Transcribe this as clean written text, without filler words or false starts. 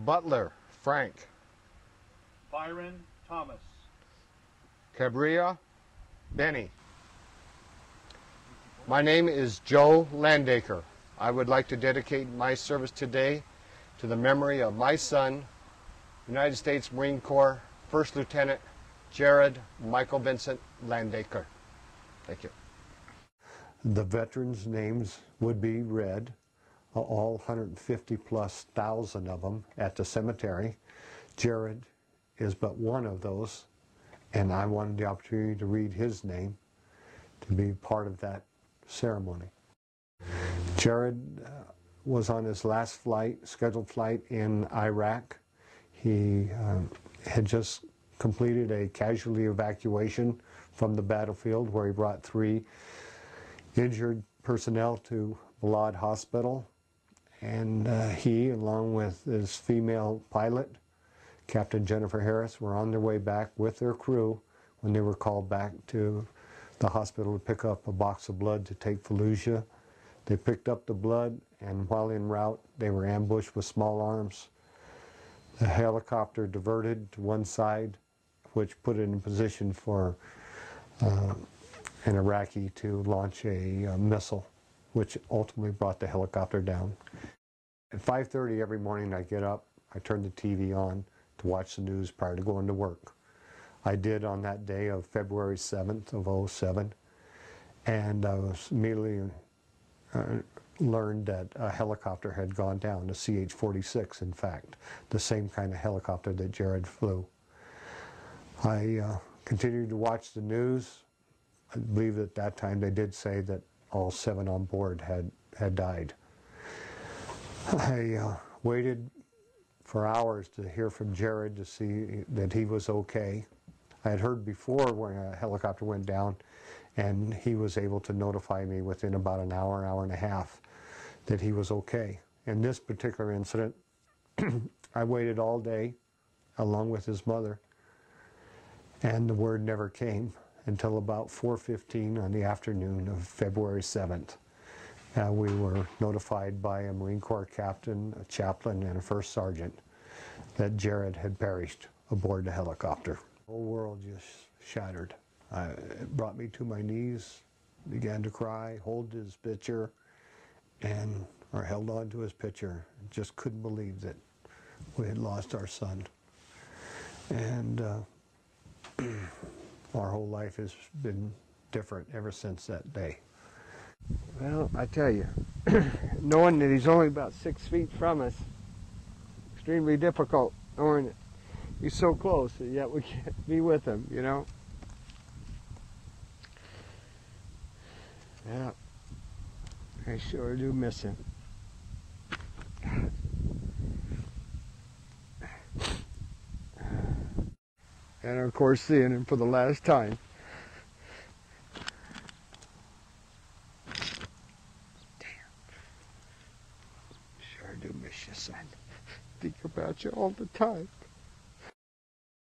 Butler, Frank. Byron, Thomas. Cabrera, Benny. My name is Joe Landacre. I would like to dedicate my service today to the memory of my son, United States Marine Corps First Lieutenant Jared Michael Vincent Landacre. Thank you. The veterans' names would be read, all 150,000+ of them at the cemetery. Jared is but one of those, and I wanted the opportunity to read his name to be part of that ceremony. Jared was on his last scheduled flight in Iraq. He had just completed a casualty evacuation from the battlefield where he brought 3 injured personnel to Balad Hospital, and he, along with his female pilot, Captain Jennifer Harris, were on their way back with their crew when they were called back to the hospital to pick up a box of blood to take Fallujah. They picked up the blood, and while en route, they were ambushed with small arms. The helicopter diverted to one side, which put it in position for an Iraqi to launch a missile, which ultimately brought the helicopter down. At 5:30 every morning I get up, I turn the TV on to watch the news prior to going to work. I did on that day of February 7th of '07, and I was immediately learned that a helicopter had gone down, a CH-46 in fact, the same kind of helicopter that Jared flew. I continued to watch the news. I believe at that time they did say that all 7 on board had died. I waited for hours to hear from Jared to see that he was okay. I had heard before when a helicopter went down, and he was able to notify me within about an hour, hour and a half that he was okay. In this particular incident, I waited all day along with his mother, and the word never came until about 4:15 on the afternoon of February 7th. We were notified by a Marine Corps captain, a chaplain, and a first sergeant that Jared had perished aboard the helicopter. The whole world just shattered. It brought me to my knees, began to cry, hold his picture, or held on to his picture. Just couldn't believe that we had lost our son. And our whole life has been different ever since that day. Well, I tell you, knowing that he's only about 6 feet from us, extremely difficult, knowing that he's so close, and yet we can't be with him, you know? Yeah, I sure do miss him. And of course, seeing him for the last time. Do miss you, son. Think about you all the time.